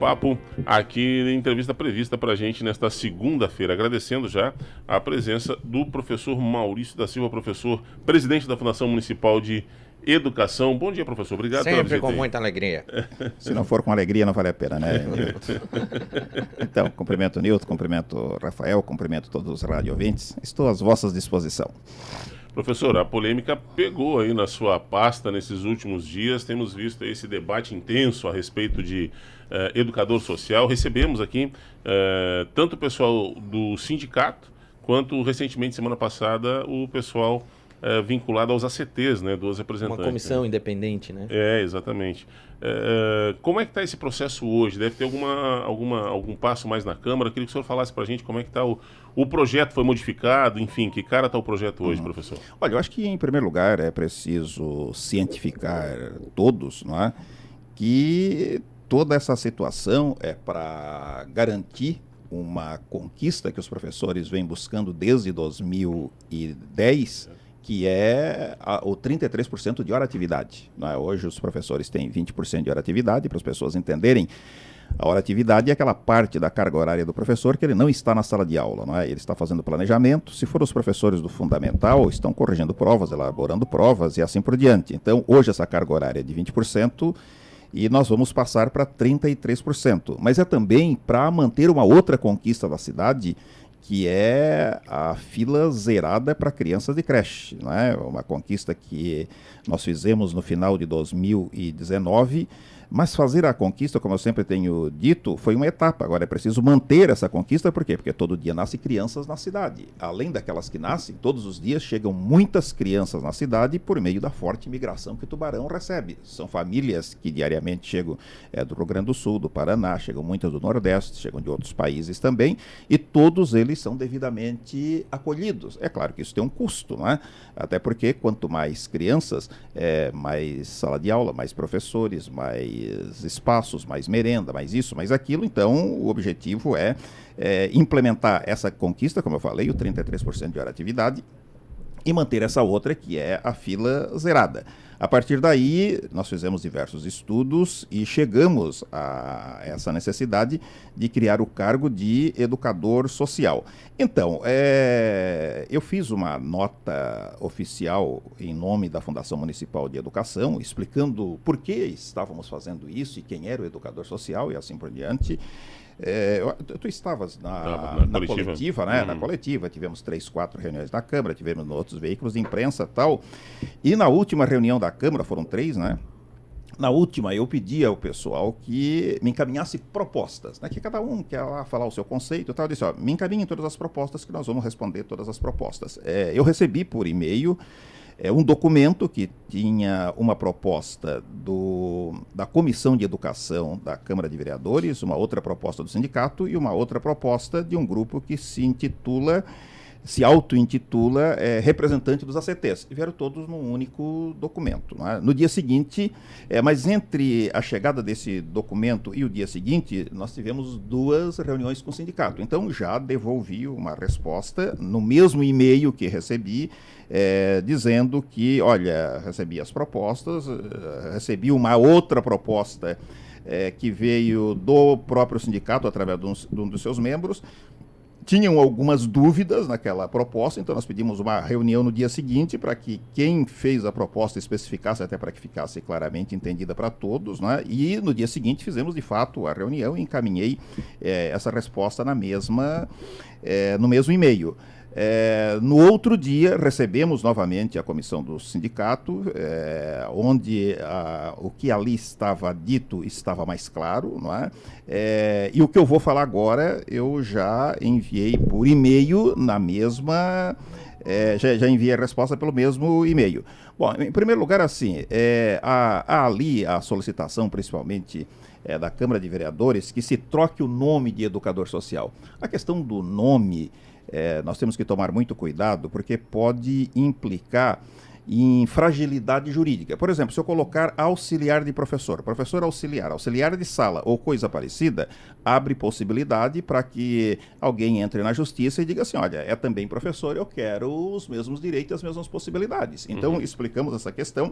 Papo aqui, entrevista prevista para a gente nesta segunda-feira. Agradecendo já a presença do professor Maurício da Silva, professor, presidente da Fundação Municipal de Educação. Bom dia, professor. Obrigado pela visita. Sempre com muita alegria. Se não for com alegria, não vale a pena, né, Nilton? Então, cumprimento o Nilton, cumprimento o Rafael, cumprimento todos os rádio-ouvintes. Estou às vossas disposição. Professor, a polêmica pegou aí na sua pasta nesses últimos dias. Temos visto esse debate intenso a respeito de educador social. Recebemos aqui tanto o pessoal do sindicato, quanto recentemente, semana passada, o pessoal vinculado aos ACTs, né, dos representantes. Uma comissão independente, né? Exatamente. Como é que está esse processo hoje? Deve ter algum passo mais na Câmara? Queria que o senhor falasse para a gente como é que está o projeto, foi modificado, enfim, que cara está o projeto hoje, professor? Olha, eu acho que, em primeiro lugar, é preciso cientificar todos, não é, que toda essa situação é para garantir uma conquista que os professores vêm buscando desde 2010, que é o 33% de hora atividade. Não é? Hoje os professores têm 20% de hora atividade, para as pessoas entenderem. A hora atividade é aquela parte da carga horária do professor que ele não está na sala de aula, não é? Ele está fazendo planejamento. Se for os professores do fundamental, estão corrigindo provas, elaborando provas e assim por diante. Então, hoje essa carga horária é de 20%, e nós vamos passar para 33%. Mas é também para manter uma outra conquista da cidade, que é a fila zerada para crianças de creche, não é? Uma conquista que nós fizemos no final de 2019, mas fazer a conquista, como eu sempre tenho dito, foi uma etapa. Agora é preciso manter essa conquista, por quê? Porque todo dia nascem crianças na cidade. Além daquelas que nascem, todos os dias chegam muitas crianças na cidade por meio da forte imigração que Tubarão recebe. São famílias que diariamente chegam do Rio Grande do Sul, do Paraná, chegam muitas do Nordeste, chegam de outros países também, e todos eles são devidamente acolhidos. É claro que isso tem um custo, não é? Até porque quanto mais crianças, mais sala de aula, mais professores, mais espaços, mais merenda, mais isso, mais aquilo. Então, o objetivo é implementar essa conquista, como eu falei, o 33% de hora atividade, e manter essa outra, que é a fila zerada. A partir daí, nós fizemos diversos estudos e chegamos a essa necessidade de criar o cargo de educador social. Então, eu fiz uma nota oficial em nome da Fundação Municipal de Educação, explicando por que estávamos fazendo isso e quem era o educador social e assim por diante. Tu estavas na coletiva, né? Na coletiva, tivemos 3, 4 reuniões da Câmara, tivemos em outros veículos de imprensa e tal. E na última reunião da Câmara, foram 3, né? Na última, eu pedi ao pessoal que me encaminhasse propostas, né? Que cada um quer lá falar o seu conceito e tal. Eu disse, me encaminhem todas as propostas que nós vamos responder todas as propostas. Eu recebi por e-mail um documento que tinha uma proposta da Comissão de Educação da Câmara de Vereadores, uma outra proposta do sindicato e uma outra proposta de um grupo que se auto-intitula representante dos ACTs. E vieram todos num único documento. Não é? No dia seguinte, mas entre a chegada desse documento e o dia seguinte, nós tivemos 2 reuniões com o sindicato. Então, já devolvi uma resposta no mesmo e-mail que recebi, dizendo que, olha, recebi as propostas, recebi uma outra proposta que veio do próprio sindicato, através de um dos seus membros. Tinham algumas dúvidas naquela proposta, então nós pedimos uma reunião no dia seguinte para que quem fez a proposta especificasse, até para que ficasse claramente entendida para todos, né? E no dia seguinte fizemos de fato a reunião e encaminhei essa resposta no mesmo e-mail. No outro dia, recebemos novamente a comissão do sindicato, onde o que ali estava dito estava mais claro, não é? E o que eu vou falar agora, eu já enviei por e-mail na mesma... já enviei a resposta pelo mesmo e-mail. Bom, em primeiro lugar, assim, há ali a solicitação, principalmente da Câmara de Vereadores, que se troque o nome de educador social. A questão do nome... nós temos que tomar muito cuidado, porque pode implicar em fragilidade jurídica. Por exemplo, se eu colocar auxiliar de professor, professor auxiliar, auxiliar de sala ou coisa parecida, abre possibilidade para que alguém entre na justiça e diga assim, olha, é também professor, eu quero os mesmos direitos e as mesmas possibilidades. Então, explicamos essa questão.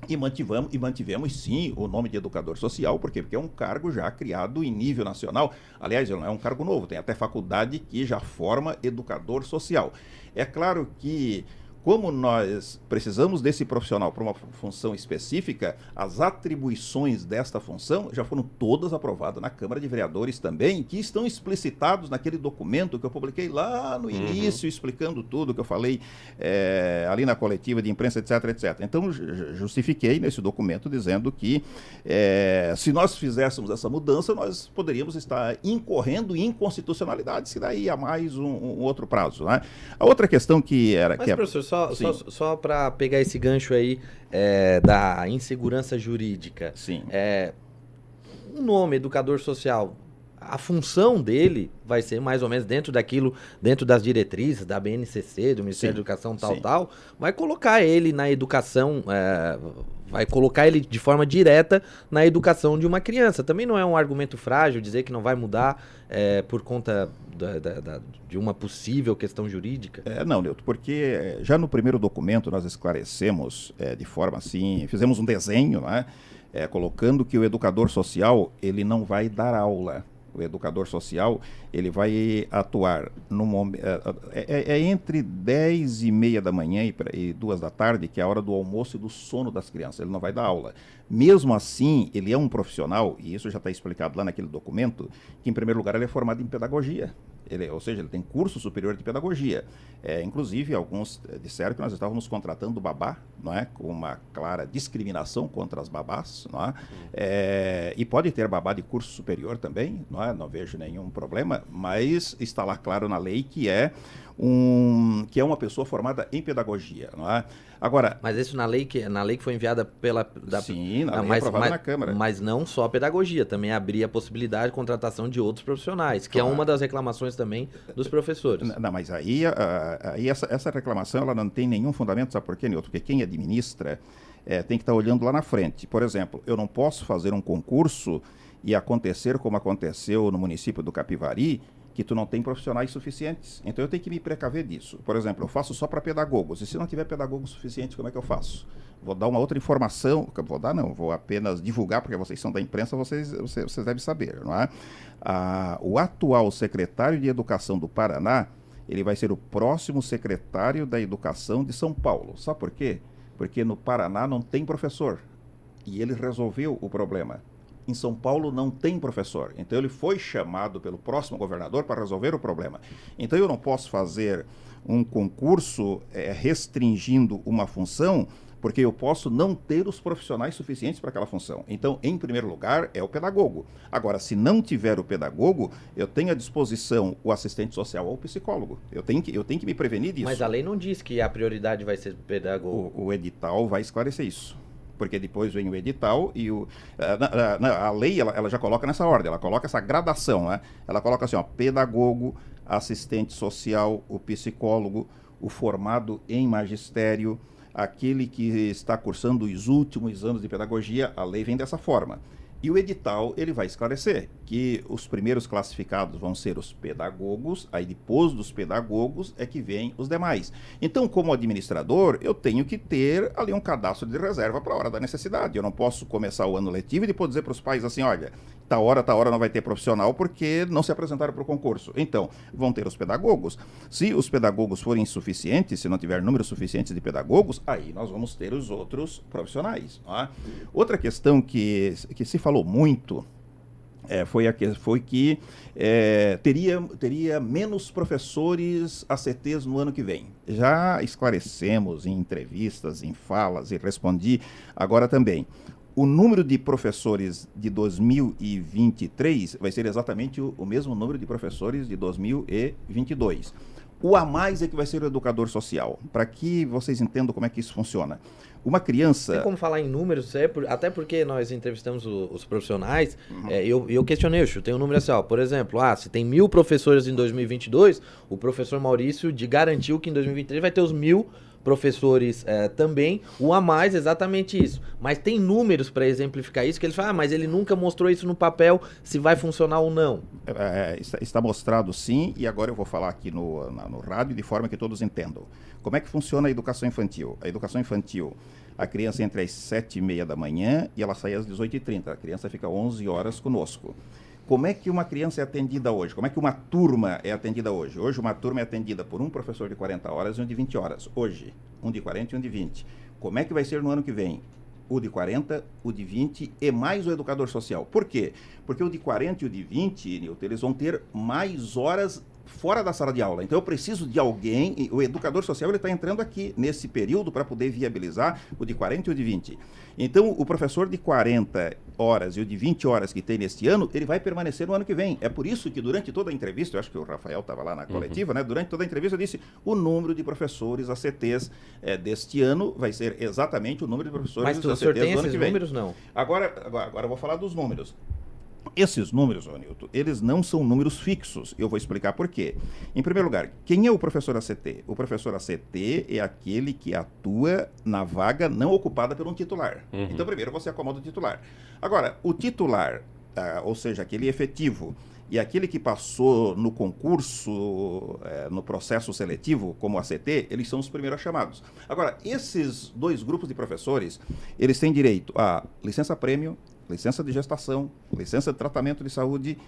E mantivemos, sim, o nome de educador social, por quê? Porque é um cargo já criado em nível nacional. Aliás, não é um cargo novo, tem até faculdade que já forma educador social. É claro que, como nós precisamos desse profissional para uma função específica, as atribuições desta função já foram todas aprovadas na Câmara de Vereadores também, que estão explicitados naquele documento que eu publiquei lá no início, explicando tudo que eu falei ali na coletiva de imprensa, etc, etc. Então, justifiquei nesse documento dizendo que se nós fizéssemos essa mudança, nós poderíamos estar incorrendo em inconstitucionalidade, se daí há mais um outro prazo, né? A outra questão que era... Mas, professor, só para pegar esse gancho aí da insegurança jurídica. Sim. O nome educador social, a função dele vai ser mais ou menos dentro das diretrizes da BNCC, do Ministério da Educação, tal, vai colocar ele na educação, vai colocar ele de forma direta na educação de uma criança. Também não é um argumento frágil dizer que não vai mudar por conta de uma possível questão jurídica? Não, Nilton, porque já no primeiro documento nós esclarecemos de forma assim, fizemos um desenho, né, colocando que o educador social ele não vai dar aula. O educador social ele vai atuar no momento, entre 10h30 da manhã e 2 da tarde, que é a hora do almoço e do sono das crianças. Ele não vai dar aula. Mesmo assim, ele é um profissional, e isso já está explicado lá naquele documento, que em primeiro lugar ele é formado em pedagogia. Ou seja, ele tem curso superior de pedagogia. Inclusive, alguns disseram que nós estávamos contratando babá, não é? Com uma clara discriminação contra as babás, não é? E pode ter babá de curso superior também, não é? Não vejo nenhum problema, mas está lá claro na lei que é uma pessoa formada em pedagogia, não é? Agora, mas isso na lei que foi enviada sim, na lei aprovada na Câmara. Mas não só a pedagogia, também abria a possibilidade de contratação de outros profissionais, que é uma das reclamações também dos professores. Não, mas aí essa reclamação ela não tem nenhum fundamento, sabe por quê, Nilton? Porque quem administra tem que estar olhando lá na frente. Por exemplo, eu não posso fazer um concurso e acontecer como aconteceu no município do Capivari, que tu não tem profissionais suficientes. Então eu tenho que me precaver disso. Por exemplo, eu faço só para pedagogos. E se não tiver pedagogos suficientes, como é que eu faço? Vou dar uma outra informação. Vou apenas divulgar, porque vocês são da imprensa, vocês devem saber, não é? O atual secretário de Educação do Paraná, ele vai ser o próximo secretário da Educação de São Paulo. Sabe por quê? Porque no Paraná não tem professor. E ele resolveu o problema. Em São Paulo não tem professor. Então ele foi chamado pelo próximo governador para resolver o problema. Então eu não posso fazer um concurso restringindo uma função, porque eu posso não ter os profissionais suficientes para aquela função. Então, em primeiro lugar, é o pedagogo. Agora, se não tiver o pedagogo, eu tenho à disposição o assistente social ou o psicólogo. Eu tenho que me prevenir disso. Mas a lei não diz que a prioridade vai ser pedagogo. O edital vai esclarecer isso. Porque depois vem o edital e a lei ela já coloca nessa ordem, ela coloca essa gradação, né? Ela coloca assim, pedagogo, assistente social, o psicólogo, o formado em magistério, aquele que está cursando os últimos anos de pedagogia, a lei vem dessa forma. E o edital, ele vai esclarecer que os primeiros classificados vão ser os pedagogos, aí depois dos pedagogos é que vem os demais. Então, como administrador, eu tenho que ter ali um cadastro de reserva para a hora da necessidade. Eu não posso começar o ano letivo e depois dizer para os pais assim, olha, tal hora não vai ter profissional porque não se apresentaram para o concurso. Então, vão ter os pedagogos. Se os pedagogos forem insuficientes, se não tiver número suficiente de pedagogos, aí nós vamos ter os outros profissionais. Não é? Outra questão que se falou muito foi que teria menos professores ACTs no ano que vem. Já esclarecemos em entrevistas, em falas, e respondi agora também. O número de professores de 2023 vai ser exatamente o mesmo número de professores de 2022. O a mais é que vai ser o educador social, para que vocês entendam como é que isso funciona. Uma criança... Tem como falar em números, até porque nós entrevistamos os profissionais, eu questionei, eu chutei um número assim, por exemplo, se tem 1.000 professores em 2022, o professor Maurício garantiu que em 2023 vai ter os 1.000 professores também, o a mais exatamente isso. Mas tem números para exemplificar isso, que eles falam, mas ele nunca mostrou isso no papel, se vai funcionar ou não. Está mostrado sim, e agora eu vou falar aqui no rádio de forma que todos entendam. Como é que funciona a educação infantil? A educação infantil, A criança entra às 7h30 da manhã e ela sai às 18h30. A criança fica 11 horas conosco. Como é que uma criança é atendida hoje? Como é que uma turma é atendida hoje? Hoje uma turma é atendida por um professor de 40 horas e um de 20 horas. Hoje, um de 40 e um de 20. Como é que vai ser no ano que vem? O de 40, o de 20 e mais o educador social. Por quê? Porque o de 40 e o de 20, Nilton, eles vão ter mais horas fora da sala de aula. Então eu preciso de alguém, e o educador social está entrando aqui nesse período para poder viabilizar o de 40 e o de 20. Então o professor de 40 horas e o de 20 horas que tem neste ano, ele vai permanecer no ano que vem. É por isso que durante toda a entrevista, eu acho que o Rafael estava lá na coletiva, né? Durante toda a entrevista eu disse, o número de professores ACTs deste ano vai ser exatamente o número de professores ACTs do ano que vem. Mas o senhor tem esses números, não? Agora eu vou falar dos números. Esses números, Nilton, eles não são números fixos. Eu vou explicar por quê. Em primeiro lugar, quem é o professor ACT? O professor ACT é aquele que atua na vaga não ocupada por um titular. Então, primeiro você acomoda o titular. Agora, o titular, ou seja, aquele efetivo, e aquele que passou no concurso, no processo seletivo, como ACT, eles são os primeiros chamados. Agora, esses dois grupos de professores, eles têm direito a licença-prêmio, licença de gestação, licença de tratamento de saúde,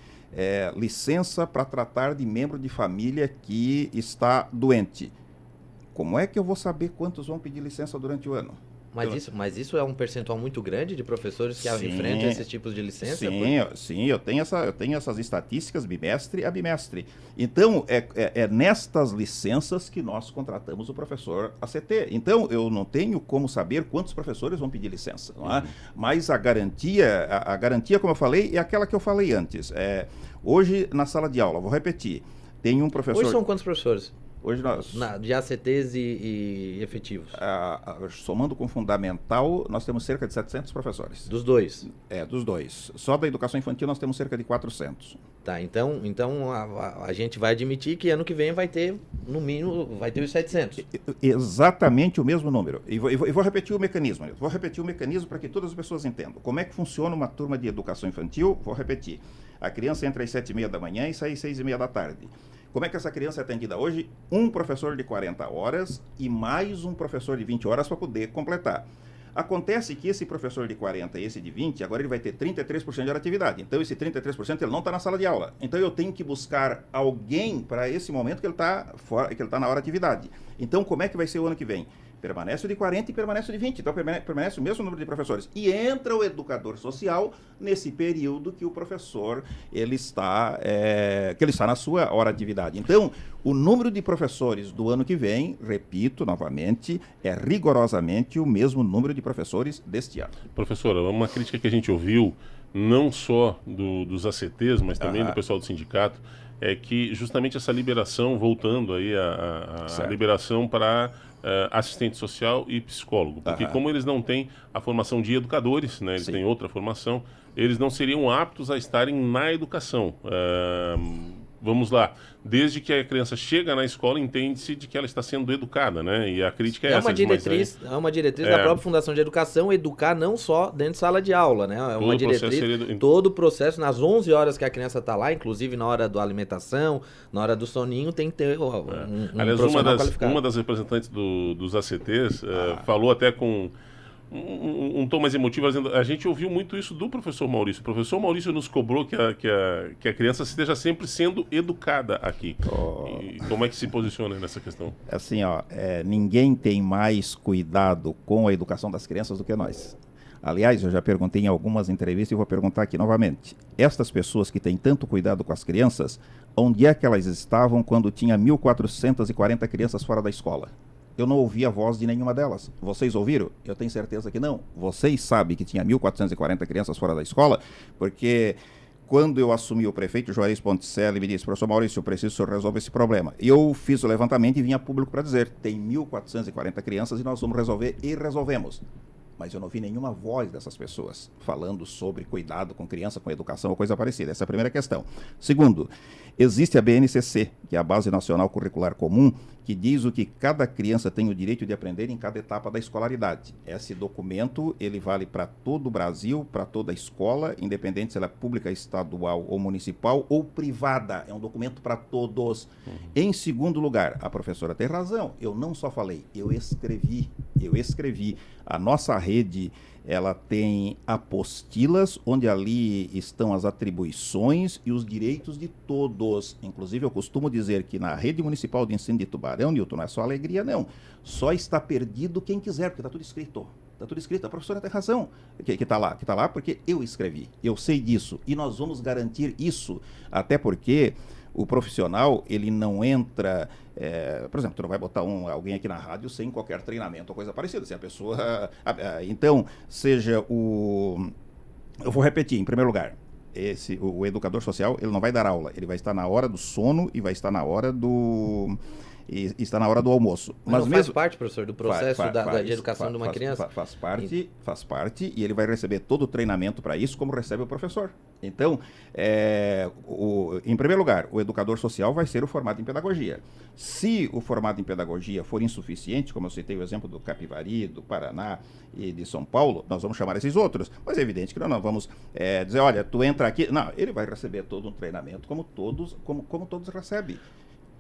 licença para tratar de membro de família que está doente. Como é que eu vou saber quantos vão pedir licença durante o ano? Mas isso é um percentual muito grande de professores que enfrentam esses tipos de licença? Sim, eu tenho essas estatísticas bimestre a bimestre. Então, é nestas licenças que nós contratamos o professor ACT. Então, eu não tenho como saber quantos professores vão pedir licença. Não é? Mas a garantia, como eu falei, é aquela que eu falei antes. Hoje, na sala de aula, vou repetir, tem um professor... Hoje são quantos professores? Hoje nós... de ACTs e efetivos? Somando com fundamental, nós temos cerca de 700 professores. Dos dois? Dos dois. Só da educação infantil nós temos cerca de 400. Tá, então a gente vai admitir que ano que vem vai ter, no mínimo, vai ter os 700. Exatamente o mesmo número. E vou repetir o mecanismo. Vou repetir o mecanismo para que todas as pessoas entendam. Como é que funciona uma turma de educação infantil? Vou repetir. A criança entra às 7h30 da manhã e sai às 6h30 da tarde. Como é que essa criança é atendida hoje? Um professor de 40 horas e mais um professor de 20 horas para poder completar. Acontece que esse professor de 40 e esse de 20, agora ele vai ter 33% de atividade. Então, esse 33% ele não está na sala de aula. Então, eu tenho que buscar alguém para esse momento que ele está na hora de atividade. Então, como é que vai ser o ano que vem? Permanece o de 40 e permanece o de 20. Então, permanece o mesmo número de professores. E entra o educador social nesse período que o professor ele está na sua hora de atividade. Então, o número de professores do ano que vem, repito novamente, é rigorosamente o mesmo número de professores deste ano. Professora, uma crítica que a gente ouviu, não só dos ACTs, mas também do pessoal do sindicato, é que justamente essa liberação, voltando aí a liberação para assistente social e psicólogo, porque como eles não têm a formação de educadores, né, eles têm outra formação, eles não seriam aptos a estarem na educação. Vamos lá, desde que a criança chega na escola, entende-se de que ela está sendo educada, né? E a crítica é essa. É uma diretriz da própria Fundação de Educação, educar não só dentro de sala de aula, né? É uma diretriz, todo o processo, nas 11 horas que a criança está lá, inclusive na hora da alimentação, na hora do soninho, tem que ter Aliás, uma das representantes dos ACTs falou até com um tom mais emotivo, dizendo, a gente ouviu muito isso do professor Maurício. O professor Maurício nos cobrou que a criança esteja sempre sendo educada aqui. E como é que se posiciona nessa questão? Assim, ninguém tem mais cuidado com a educação das crianças do que nós. Aliás, eu já perguntei em algumas entrevistas e vou perguntar aqui novamente. Estas pessoas que têm tanto cuidado com as crianças, onde é que elas estavam quando tinha 1.440 crianças fora da escola? Eu não ouvi a voz de nenhuma delas. Vocês ouviram? Eu tenho certeza que não. Vocês sabem que tinha 1.440 crianças fora da escola, porque quando eu assumi o prefeito, Juarez Ponticelli me disse, professor Maurício, eu preciso que o senhor resolva esse problema. Eu fiz o levantamento e vim a público para dizer, tem 1.440 crianças e nós vamos resolver, e resolvemos. mas eu não vi nenhuma voz dessas pessoas falando sobre cuidado com criança, com educação ou coisa parecida. Essa é a primeira questão. Segundo, existe a BNCC, que é a Base Nacional Curricular Comum, que diz o que cada criança tem o direito de aprender em cada etapa da escolaridade. Esse documento, ele vale para todo o Brasil, para toda a escola, independente se ela é pública, estadual ou municipal ou privada. É um documento para todos. Em segundo lugar, a professora tem razão, eu não só falei, eu escrevi. A nossa rede, ela tem apostilas, onde ali estão as atribuições e os direitos de todos. Inclusive, eu costumo dizer que na rede municipal de ensino de Tubarão, Nilton, não é só alegria, não. Só está perdido quem quiser, porque está tudo escrito. Está tudo escrito, a professora tem razão que está lá porque eu escrevi, eu sei disso, e nós vamos garantir isso, até porque o profissional, ele não entra, por exemplo, tu não vai botar alguém aqui na rádio sem qualquer treinamento ou coisa parecida, se a pessoa, então, eu vou repetir, em primeiro lugar, o educador social, ele não vai dar aula, ele vai estar na hora do sono e vai estar na hora do... E está na hora do almoço. Mas não faz parte, professor, do processo de educação de uma criança? Faz parte, e ele vai receber todo o treinamento para isso, como recebe o professor. Então, em primeiro lugar, o educador social vai ser o formado em pedagogia. Se o formado em pedagogia for insuficiente, como eu citei o exemplo do Capivari, do Paraná e de São Paulo, nós vamos chamar esses outros. Mas é evidente que nós não vamos dizer, olha, tu entra aqui... Não, ele vai receber todo um treinamento como todos recebem.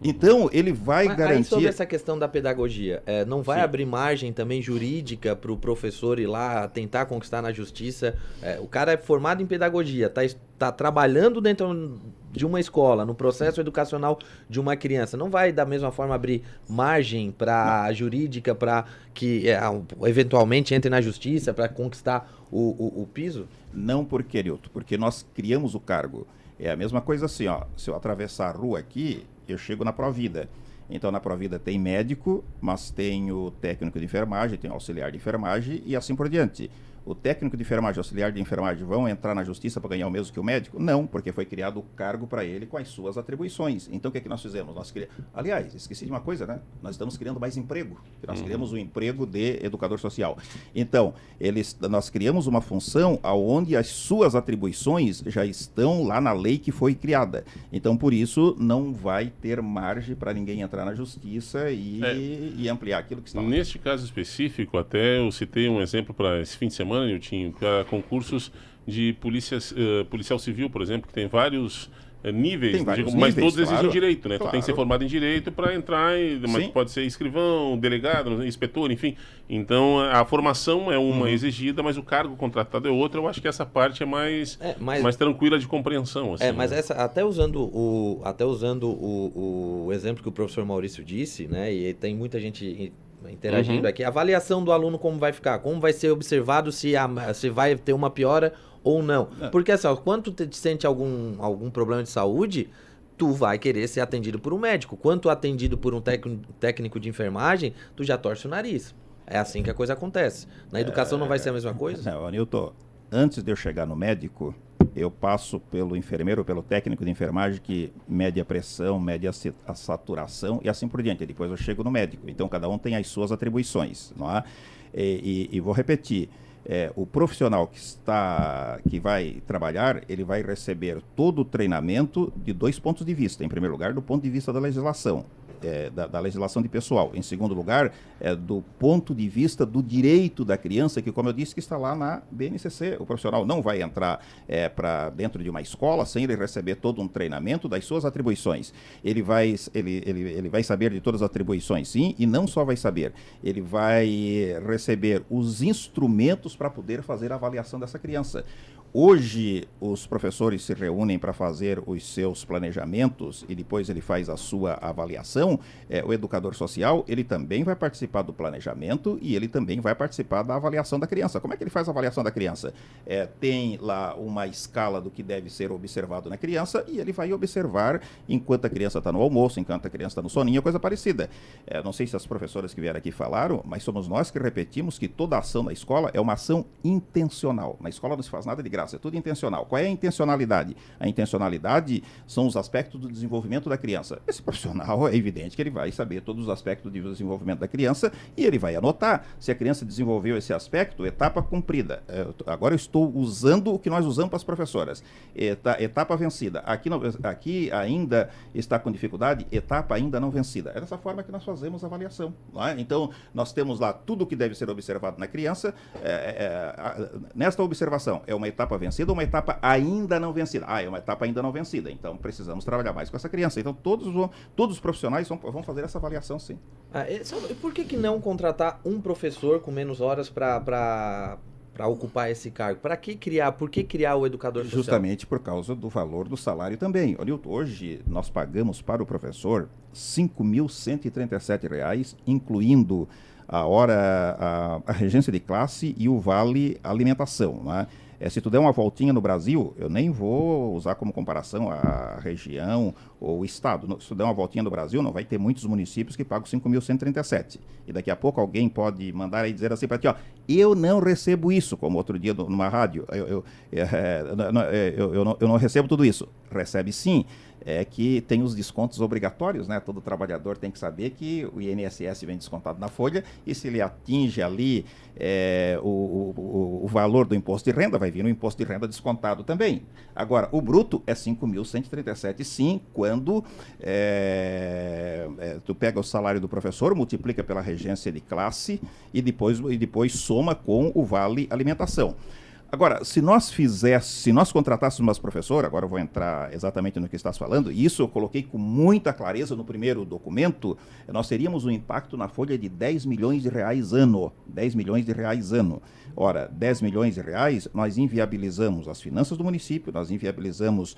Então, ele vai garantir... Aí sobre essa questão da pedagogia, não vai abrir margem também jurídica para o professor ir lá tentar conquistar na justiça? O cara é formado em pedagogia, está trabalhando dentro de uma escola, no processo educacional de uma criança. Não vai, da mesma forma, abrir margem para a jurídica para que eventualmente entre na justiça para conquistar o piso? Não, porque nós criamos o cargo. É a mesma coisa assim, ó, se eu atravessar a rua aqui, eu chego na Provida. Então, na Provida tem médico, mas tem o técnico de enfermagem, tem o auxiliar de enfermagem e assim por diante. O técnico de enfermagem e o auxiliar de enfermagem vão entrar na justiça para ganhar o mesmo que o médico? Não, porque foi criado o cargo para ele com as suas atribuições. Então, o que é que nós fizemos? Aliás, esqueci de uma coisa, né? Nós estamos criando mais emprego. Nós criamos o emprego de educador social. Então, nós criamos uma função onde as suas atribuições já estão lá na lei que foi criada. Então, por isso, não vai ter margem para ninguém entrar na justiça e ampliar aquilo que está lá. Neste caso específico, até eu citei um exemplo para esse fim de semana, Nilton, para concursos de policial civil, por exemplo, que tem vários níveis, mas todos exigem direito, né? Claro. Tu tem que ser formado em direito para entrar, mas pode ser escrivão, delegado, inspetor, enfim. Então, a formação é uma exigida, mas o cargo contratado é outro. Eu acho que essa parte é mais tranquila de compreensão. Assim, mas essa, até usando o exemplo que o professor Maurício disse, né? E tem muita gente interagindo aqui, a avaliação do aluno como vai ficar, como vai ser observado se vai ter uma piora ou não. Porque assim, quando tu sente algum problema de saúde, tu vai querer ser atendido por um médico. Quando tu é atendido por um técnico de enfermagem, tu já torce o nariz. É assim que a coisa acontece. Na educação não vai ser a mesma coisa? Nilton, antes de eu chegar no médico, eu passo pelo enfermeiro, pelo técnico de enfermagem que mede a pressão, mede a saturação e assim por diante. Depois eu chego no médico. Então, cada um tem as suas atribuições, não é? E vou repetir. O profissional que vai trabalhar, ele vai receber todo o treinamento de 2 pontos de vista. Em primeiro lugar, do ponto de vista da legislação. Da legislação de pessoal. Em segundo lugar, do ponto de vista do direito da criança, que, como eu disse, que está lá na BNCC. O profissional não vai entrar para dentro de uma escola sem ele receber todo um treinamento das suas atribuições. Ele vai saber de todas as atribuições, sim, e não só vai saber. Ele vai receber os instrumentos para poder fazer a avaliação dessa criança. Hoje, os professores se reúnem para fazer os seus planejamentos e depois ele faz a sua avaliação. O educador social, ele também vai participar do planejamento e ele também vai participar da avaliação da criança. Como é que ele faz a avaliação da criança? Tem lá uma escala do que deve ser observado na criança e ele vai observar enquanto a criança está no almoço, enquanto a criança está no soninho, coisa parecida. Não sei se as professoras que vieram aqui falaram, mas somos nós que repetimos que toda ação na escola é uma ação intencional. Na escola não se faz nada de graça. graça, é tudo intencional. Qual é a intencionalidade? A intencionalidade são os aspectos do desenvolvimento da criança. Esse profissional é evidente que ele vai saber todos os aspectos do desenvolvimento da criança e ele vai anotar se a criança desenvolveu esse aspecto, etapa cumprida. Agora eu estou usando o que nós usamos para as professoras. Etapa vencida. Aqui ainda está com dificuldade, etapa ainda não vencida. É dessa forma que nós fazemos a avaliação. Não é? Então, nós temos lá tudo o que deve ser observado na criança. Nesta observação, é uma etapa vencida ou uma etapa ainda não vencida? É uma etapa ainda não vencida. Então, precisamos trabalhar mais com essa criança. Então, todos os profissionais vão fazer essa avaliação, sim. Por que não contratar um professor com menos horas para ocupar esse cargo? Por que criar o educador social? Justamente por causa do valor do salário também. Olha, hoje nós pagamos para o professor R$ 5.137, incluindo a hora, a regência de classe e o vale alimentação, né? Se tu der uma voltinha no Brasil, eu nem vou usar como comparação a região ou o estado. Se tu der uma voltinha no Brasil, não vai ter muitos municípios que pagam 5.137. E daqui a pouco alguém pode mandar aí dizer assim para ti, eu não recebo isso, como outro dia numa rádio, eu não recebo tudo isso. Recebe sim. É que tem os descontos obrigatórios, né? Todo trabalhador tem que saber que o INSS vem descontado na folha e se ele atinge ali o valor do imposto de renda, vai vir no imposto de renda descontado também. Agora, o bruto é 5.137 sim, quando tu pega o salário do professor, multiplica pela regência de classe e depois soma com o vale alimentação. Agora, se nós contratássemos umas professoras, agora eu vou entrar exatamente no que estás falando, e isso eu coloquei com muita clareza no primeiro documento, nós teríamos um impacto na folha de R$10 milhões ano. 10 milhões de reais ano. Ora, 10 milhões de reais, nós inviabilizamos as finanças do município, nós inviabilizamos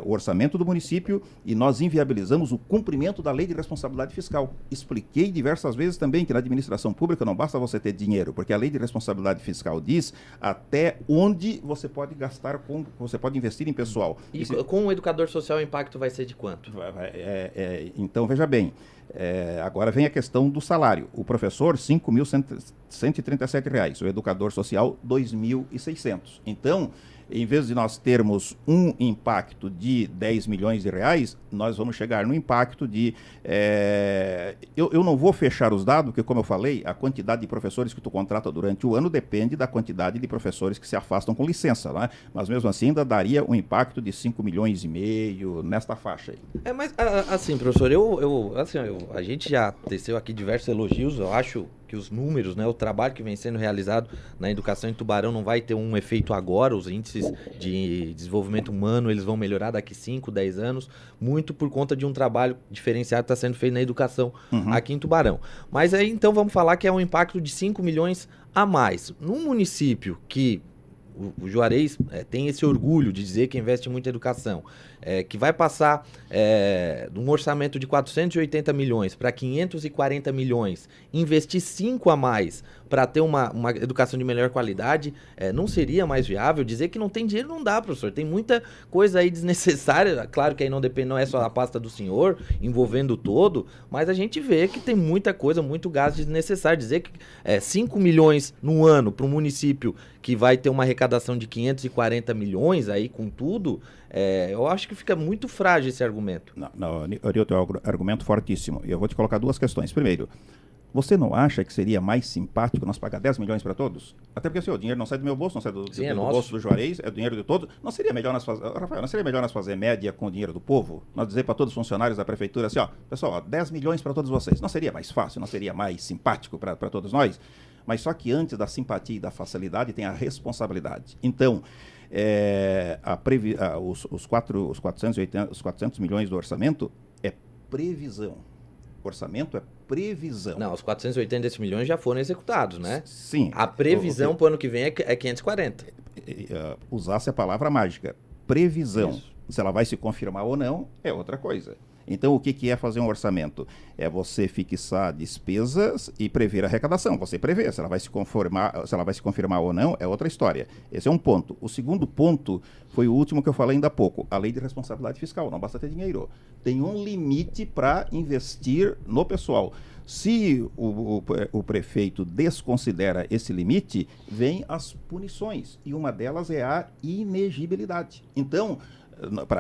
o orçamento do município e nós inviabilizamos o cumprimento da lei de responsabilidade fiscal. Expliquei diversas vezes também que na administração pública não basta você ter dinheiro, porque a lei de responsabilidade fiscal diz até onde você pode gastar, você pode investir em pessoal. E com o educador social o impacto vai ser de quanto? Então, veja bem, agora vem a questão do salário. O professor, R$ 5.137, o educador social, R$ 2.600. Então, em vez de nós termos um impacto de 10 milhões de reais, nós vamos chegar no impacto de... Eu não vou fechar os dados, porque, como eu falei, a quantidade de professores que tu contrata durante o ano depende da quantidade de professores que se afastam com licença, né? Mas mesmo assim ainda daria um impacto de 5 milhões e meio nesta faixa aí. Mas assim, professor, a gente já teceu aqui diversos elogios, eu acho que os números, né, o trabalho que vem sendo realizado na educação em Tubarão não vai ter um efeito agora, os índices de desenvolvimento humano eles vão melhorar daqui 5, 10 anos, muito por conta de um trabalho diferenciado que está sendo feito na educação aqui em Tubarão. Mas aí então vamos falar que é um impacto de 5 milhões a mais. Num município que o Juarez tem esse orgulho de dizer que investe muito em educação, que vai passar de um orçamento de 480 milhões para 540 milhões, investir 5 a mais para ter uma educação de melhor qualidade, não seria mais viável? Dizer que não tem dinheiro não dá, professor. Tem muita coisa aí desnecessária. Claro que aí não é só a pasta do senhor, envolvendo todo, mas a gente vê que tem muita coisa, muito gasto desnecessário. Dizer que 5 milhões no ano para um município que vai ter uma arrecadação de 540 milhões aí com tudo, eu acho que fica muito frágil esse argumento. Não, Arilton, é um argumento fortíssimo. E eu vou te colocar duas questões. Primeiro, você não acha que seria mais simpático nós pagar 10 milhões para todos? Até porque o dinheiro não sai do meu bolso, não sai do bolso do Juarez, é o dinheiro de todos. Não seria melhor nós fazer, Rafael, não seria melhor nós fazer média com o dinheiro do povo? Nós dizer para todos os funcionários da prefeitura assim, pessoal, 10 milhões para todos vocês. Não seria mais fácil, não seria mais simpático para todos nós? Mas só que antes da simpatia e da facilidade tem a responsabilidade. Então, os 400 milhões do orçamento é previsão. Orçamento é previsão. Não, os 480 desses milhões já foram executados, né? Sim. A previsão para o ano que vem é 540. Usasse a palavra mágica. Previsão. Isso. Se ela vai se confirmar ou não, é outra coisa. Então, o que é fazer um orçamento? É você fixar despesas e prever a arrecadação. Você prevê, se ela vai se confirmar ou não, é outra história. Esse é um ponto. O segundo ponto foi o último que eu falei ainda há pouco, a lei de responsabilidade fiscal. Não basta ter dinheiro. Tem um limite para investir no pessoal. Se o prefeito desconsidera esse limite, vem as punições. E uma delas é a inegibilidade. Então,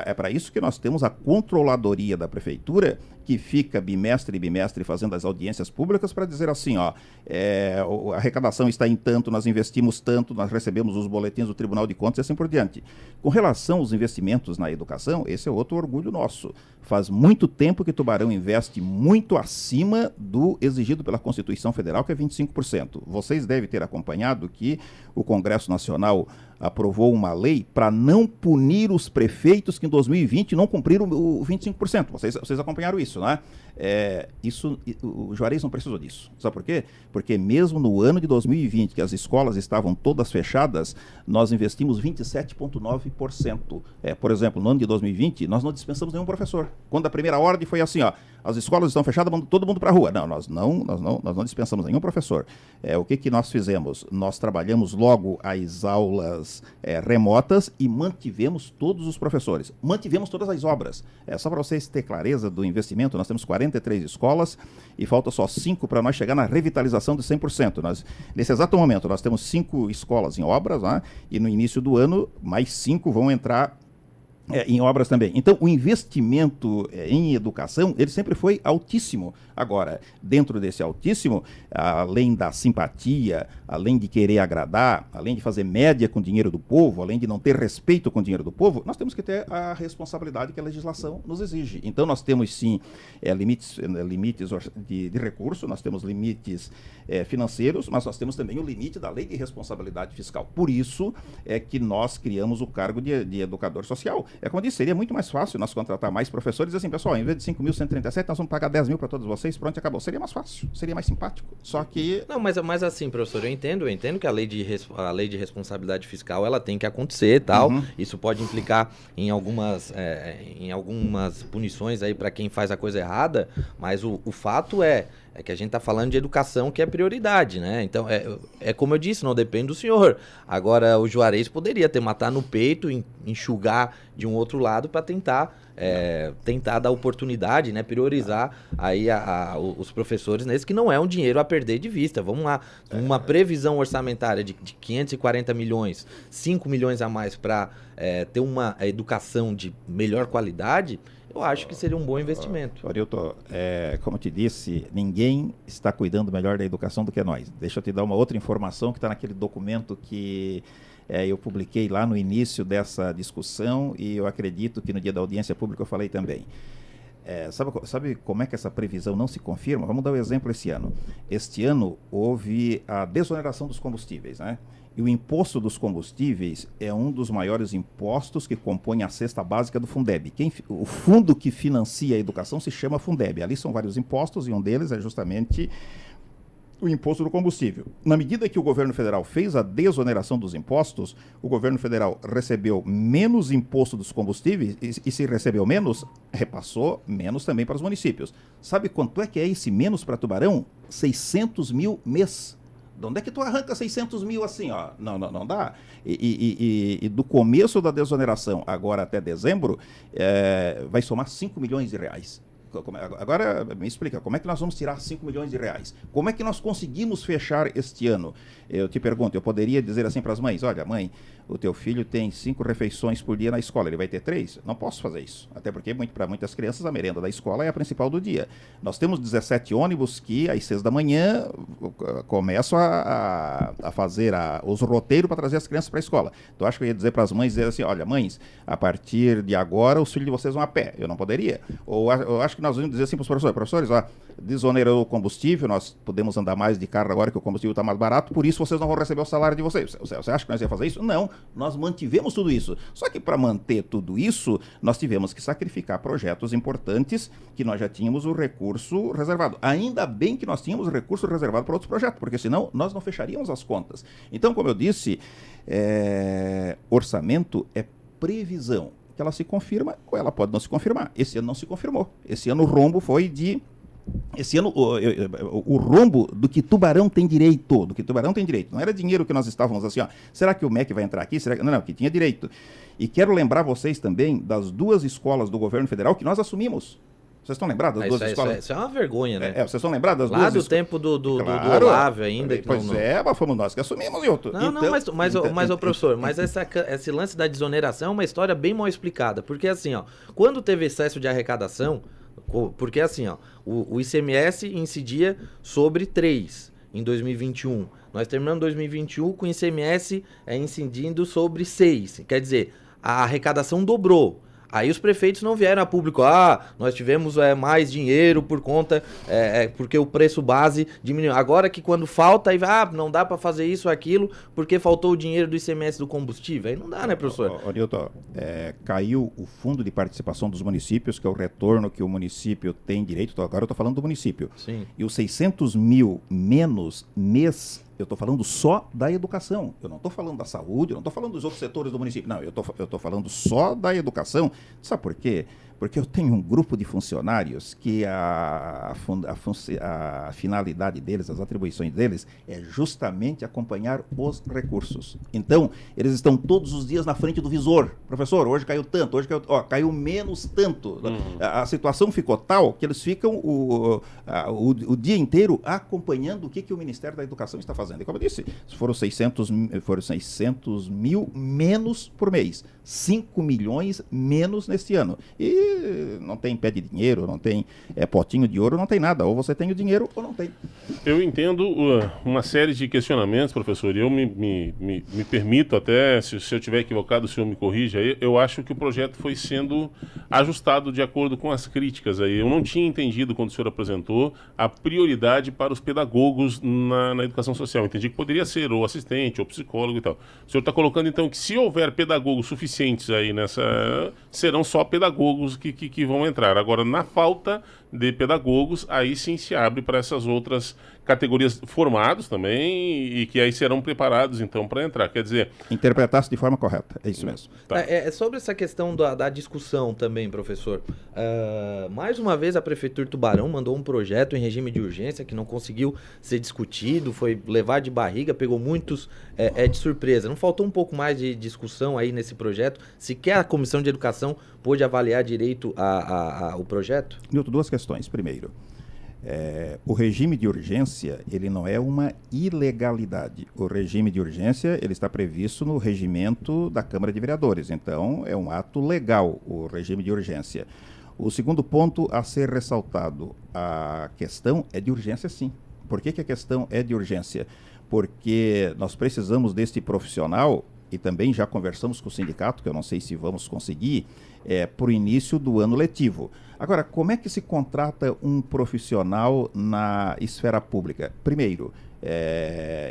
é para isso que nós temos a controladoria da prefeitura, que fica bimestre e bimestre fazendo as audiências públicas para dizer assim, ó, a arrecadação está em tanto, nós investimos tanto, nós recebemos os boletins do Tribunal de Contas e assim por diante. Com relação aos investimentos na educação, esse é outro orgulho nosso. Faz muito tempo que Tubarão investe muito acima do exigido pela Constituição Federal, que é 25%. Vocês devem ter acompanhado que o Congresso Nacional aprovou uma lei para não punir os prefeitos que em 2020 não cumpriram o 25%. Vocês acompanharam isso, né? O Juarez não precisou disso. Sabe por quê? Porque mesmo no ano de 2020, que as escolas estavam todas fechadas, nós investimos 27,9%. Por exemplo, no ano de 2020, nós não dispensamos nenhum professor. Quando a primeira ordem foi assim, ó, as escolas estão fechadas, manda todo mundo para a rua. Não, nós não dispensamos nenhum professor. O que nós fizemos? Nós trabalhamos logo as aulas remotas e mantivemos todos os professores. Mantivemos todas as obras. Só para vocês terem clareza do investimento, nós temos 43 escolas e falta só 5 para nós chegar na revitalização de 100%. Nesse exato momento, nós temos 5 escolas em obras, né? E no início do ano, mais 5 vão entrar em obras também. Então, o investimento em educação, ele sempre foi altíssimo. Agora, dentro desse altíssimo, além da simpatia, além de querer agradar, além de fazer média com o dinheiro do povo, além de não ter respeito com o dinheiro do povo, nós temos que ter a responsabilidade que a legislação nos exige. Então, nós temos sim limites de recurso, nós temos limites financeiros, mas nós temos também o limite da lei de responsabilidade fiscal. Por isso é que nós criamos o cargo de educador social. Como eu disse, seria muito mais fácil nós contratar mais professores e assim, pessoal, em vez de 5.137, nós vamos pagar 10 mil para todos vocês, pronto, acabou. Seria mais fácil, seria mais simpático. Só que... Não, mas assim, professor, eu entendo que a lei de responsabilidade fiscal, ela tem que acontecer e tal. Uhum. Isso pode implicar em algumas punições aí para quem faz a coisa errada, mas o fato é que a gente está falando de educação, que é prioridade, né? Então, como eu disse, não depende do senhor. Agora, o Juarez poderia ter matado no peito, enxugar de um outro lado para tentar dar oportunidade, né? Priorizar aí os professores nesse, que não é um dinheiro a perder de vista. Vamos lá, uma previsão orçamentária de 540 milhões, 5 milhões a mais para ter uma educação de melhor qualidade, eu acho que seria um bom investimento. Arilton, como eu te disse, ninguém está cuidando melhor da educação do que nós. Deixa eu te dar uma outra informação que está naquele documento que eu publiquei lá no início dessa discussão e eu acredito que no dia da audiência pública eu falei também. Sabe como é que essa previsão não se confirma? Vamos dar um exemplo esse ano. Este ano houve a desoneração dos combustíveis, né? E o imposto dos combustíveis é um dos maiores impostos que compõe a cesta básica do Fundeb. O fundo que financia a educação se chama Fundeb. Ali são vários impostos e um deles é justamente o imposto do combustível. Na medida que o governo federal fez a desoneração dos impostos, o governo federal recebeu menos imposto dos combustíveis e se recebeu menos, repassou menos também para os municípios. Sabe quanto é que é esse menos para Tubarão? 600 mil mês. De onde é que tu arranca 600 mil assim, ó? Não dá. E do começo da desoneração agora até dezembro, vai somar 5 milhões de reais. Agora, me explica, como é que nós vamos tirar 5 milhões de reais? Como é que nós conseguimos fechar este ano? Eu te pergunto, eu poderia dizer assim para as mães, olha, mãe, o teu filho tem 5 refeições por dia na escola, ele vai ter 3? Não posso fazer isso. Até porque, para muitas crianças, a merenda da escola é a principal do dia. Nós temos 17 ônibus que, às 6 da manhã, começam a fazer os roteiros para trazer as crianças para a escola. Então, acho que eu ia dizer para as mães, dizer assim, olha, mães, a partir de agora, os filhos de vocês vão a pé. Eu não poderia. Ou eu acho que nós vamos dizer assim para os professores, ó, desonerou o combustível, nós podemos andar mais de carro agora que o combustível está mais barato, por isso vocês não vão receber o salário de vocês. Você acha que nós ia fazer isso? Não, nós mantivemos tudo isso. Só que para manter tudo isso, nós tivemos que sacrificar projetos importantes que nós já tínhamos o recurso reservado. Ainda bem que nós tínhamos o recurso reservado para outros projetos, porque senão nós não fecharíamos as contas. Então, como eu disse, orçamento é previsão. que ela se confirma ou ela pode não se confirmar. Esse ano não se confirmou. Esse ano o rombo foi de... Esse ano, o rombo do que Tubarão tem direito, não era dinheiro que nós estávamos assim, ó, será que o MEC vai entrar aqui? Não, que tinha direito. E quero lembrar vocês também das 2 escolas do governo federal que nós assumimos. Vocês estão lembrados das 2 escolas? Isso é uma vergonha, né? Vocês estão lembrados das Lá 2 do tempo do Claro. Olávio ainda. Pois mas fomos nós que assumimos, Hilton. Mas, professor, mas esse lance da desoneração é uma história bem mal explicada, porque assim, ó, quando teve excesso de arrecadação, porque assim, ó, o ICMS incidia sobre 3 em 2021. Nós terminamos 2021 com o ICMS incidindo sobre 6. Quer dizer, a arrecadação dobrou. Aí os prefeitos não vieram a público, nós tivemos mais dinheiro por conta, porque o preço base diminuiu. Agora que quando falta, aí não dá para fazer isso ou aquilo, porque faltou o dinheiro do ICMS do combustível. Aí não dá, né, professor? Nilton, caiu o fundo de participação dos municípios, que é o retorno que o município tem direito. Agora eu estou falando do município. Sim. E os 600 mil menos mês, eu estou falando só da educação. Eu não estou falando da saúde, eu não estou falando dos outros setores do município. Não, eu estou falando só da educação. Sabe por quê? Porque eu tenho um grupo de funcionários que a finalidade deles, as atribuições deles, é justamente acompanhar os recursos. Então, eles estão todos os dias na frente do visor. Professor, hoje caiu tanto, hoje caiu menos tanto. A situação ficou tal que eles ficam o dia inteiro acompanhando o que o Ministério da Educação está fazendo. E como eu disse, foram 600 mil menos por mês. 5 milhões menos neste ano. E não tem pé de dinheiro, não tem potinho de ouro, não tem nada. Ou você tem o dinheiro ou não tem. Eu entendo uma série de questionamentos, professor, e eu me permito até, se eu estiver equivocado, o senhor me corrija aí, eu acho que o projeto foi sendo ajustado de acordo com as críticas aí. Eu não tinha entendido, quando o senhor apresentou, a prioridade para os pedagogos na educação social. Eu entendi que poderia ser ou assistente, ou psicólogo e tal. O senhor está colocando, então, que se houver pedagogos suficientes aí serão só pedagogos que vão entrar. Agora, na falta de pedagogos, aí sim se abre para essas outras categorias formados também e que aí serão preparados, então, para entrar. Quer dizer... Interpretasse de forma correta, é isso mesmo. Tá. Sobre essa questão da discussão também, professor, mais uma vez a Prefeitura de Tubarão mandou um projeto em regime de urgência que não conseguiu ser discutido, foi levar de barriga, pegou muitos de surpresa. Não faltou um pouco mais de discussão aí nesse projeto? Sequer a Comissão de Educação pôde avaliar direito o projeto? Nilton, 2 questões. Primeiro, o regime de urgência, ele não é uma ilegalidade. O regime de urgência, ele está previsto no regimento da Câmara de Vereadores. Então, é um ato legal, o regime de urgência. O segundo ponto a ser ressaltado, a questão é de urgência, sim. Por que a questão é de urgência? Porque nós precisamos deste profissional, e também já conversamos com o sindicato, que eu não sei se vamos conseguir, para o início do ano letivo. Agora, como é que se contrata um profissional na esfera pública? Primeiro,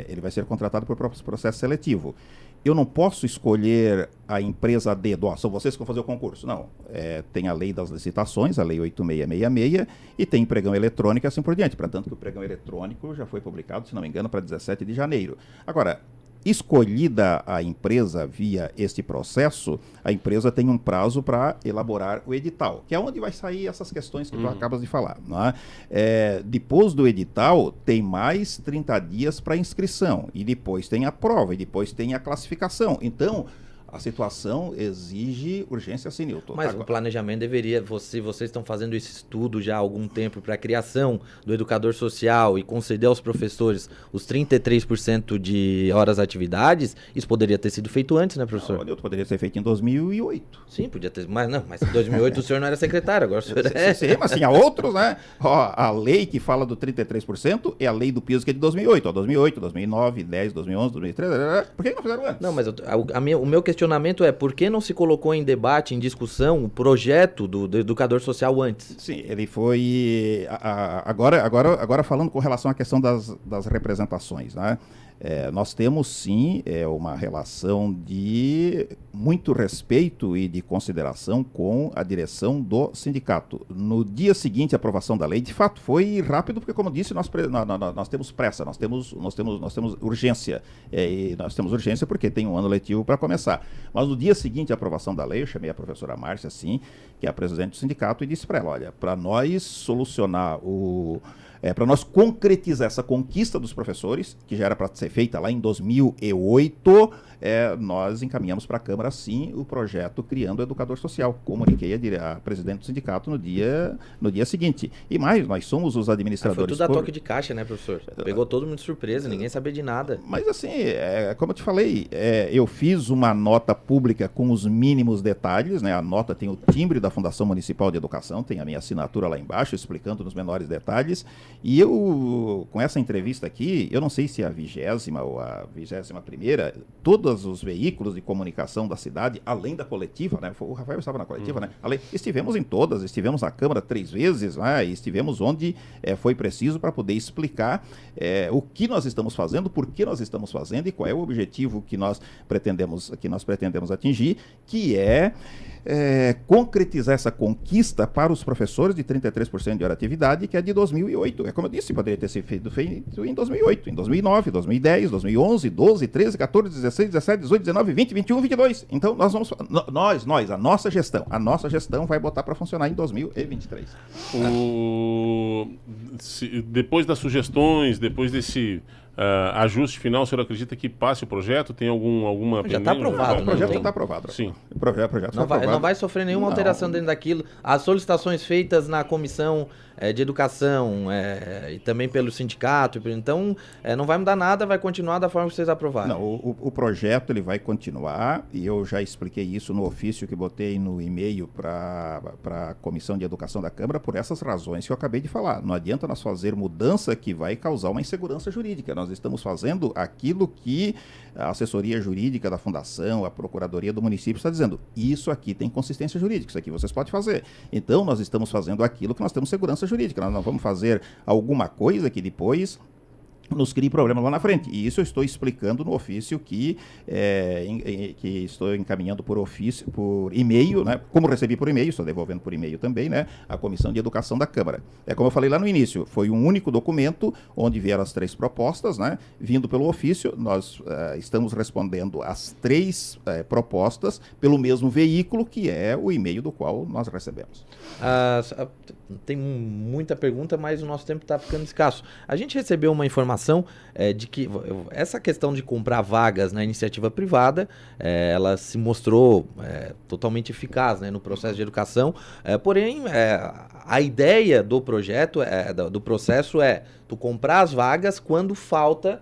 ele vai ser contratado por processo seletivo. Eu não posso escolher a empresa dedo, são vocês que vão fazer o concurso. Não, tem a lei das licitações, a lei 8666, e tem pregão eletrônico e assim por diante. Portanto, que o pregão eletrônico já foi publicado, se não me engano, para 17 de janeiro. Agora, escolhida a empresa via este processo, a empresa tem um prazo para elaborar o edital, que é onde vai sair essas questões que tu acabas de falar. Não é? Depois do edital, tem mais 30 dias para inscrição, e depois tem a prova, e depois tem a classificação. Então, a situação exige urgência, sim, Nilton. Mas o planejamento deveria, vocês estão fazendo esse estudo já há algum tempo para a criação do educador social e conceder aos professores os 33% de horas atividades, isso poderia ter sido feito antes, né, professor? Não, Nilton, poderia ser feito em 2008. Sim, podia ter, mas em 2008 o senhor não era secretário, agora o senhor é. Sim, mas tinha outros, né? A lei que fala do 33% é a lei do piso que é de 2008. 2008, 2009, 10, 2011, 2013, por que não fizeram antes? Não, mas o meu questionamento é por que não se colocou em debate, em discussão, o projeto do educador social antes? Sim, ele foi... Agora falando com relação à questão das representações, né? Nós temos sim uma relação de muito respeito e de consideração com a direção do sindicato. No dia seguinte à aprovação da lei, de fato, foi rápido, porque, como disse, nós temos pressa, nós temos urgência. E nós temos urgência porque tem um ano letivo para começar. Mas no dia seguinte à aprovação da lei, eu chamei a professora Márcia, assim, que é a presidente do sindicato, e disse para ela, olha, para nós solucionar para nós concretizar essa conquista dos professores, que já era para ser feita lá em 2008, nós encaminhamos para a Câmara, sim, o projeto Criando o Educador Social. Comuniquei a presidente do sindicato no dia seguinte. E mais, nós somos os administradores... Foi tudo a toque de caixa, né, professor? Pegou todo mundo de surpresa, ninguém sabia de nada. Mas assim, como eu te falei, eu fiz uma nota pública com os mínimos detalhes, né? A nota tem o timbre da Fundação Municipal de Educação, tem a minha assinatura lá embaixo, explicando nos menores detalhes. E eu, com essa entrevista aqui, eu não sei se é a 20ª ou a 21ª, todos os veículos de comunicação da cidade, além da coletiva, né? O Rafael estava na coletiva, né? Estivemos em todas, estivemos na Câmara 3 vezes, né? E estivemos onde foi preciso para poder explicar o que nós estamos fazendo, por que nós estamos fazendo e qual é o objetivo que nós pretendemos atingir, que é concretizar essa conquista para os professores de 33% de hora atividade, que é de 2008. Como eu disse, poderia ter sido feito em 2008, em 2009, 2010, 2011, 12, 13, 14, 16, 17, 18, 19, 20, 21, 22. Então, a nossa gestão vai botar para funcionar em 2023. Depois das sugestões, depois desse... ajuste final, o senhor acredita que passe o projeto? Tem alguma... Já está aprovado. O projeto já está aprovado. Sim. O projeto não vai sofrer nenhuma alteração dentro daquilo. As solicitações feitas na comissão de educação e também pelo sindicato, então não vai mudar nada, vai continuar da forma que vocês aprovaram. Não, o projeto ele vai continuar, e eu já expliquei isso no ofício que botei no e-mail para a Comissão de Educação da Câmara, por essas razões que eu acabei de falar. Não adianta nós fazer mudança que vai causar uma insegurança jurídica. Nós estamos fazendo aquilo que a assessoria jurídica da Fundação, a Procuradoria do município está dizendo. Isso aqui tem consistência jurídica, isso aqui vocês podem fazer. Então, nós estamos fazendo aquilo que nós temos segurança jurídica. Nós não vamos fazer alguma coisa que depois nos crie problemas lá na frente. E isso eu estou explicando no ofício que estou encaminhando por e-mail, né? Como recebi por e-mail, estou devolvendo por e-mail também, né? A Comissão de Educação da Câmara. Como eu falei lá no início, foi um único documento onde vieram as 3 propostas, né? Vindo pelo ofício, nós estamos respondendo as 3 propostas pelo mesmo veículo, que é o e-mail do qual nós recebemos. Tem muita pergunta, mas o nosso tempo está ficando escasso. A gente recebeu uma informação de que essa questão de comprar vagas na iniciativa privada, ela se mostrou totalmente eficaz, né, no processo de educação, porém a ideia do projeto, do processo é tu comprar as vagas quando falta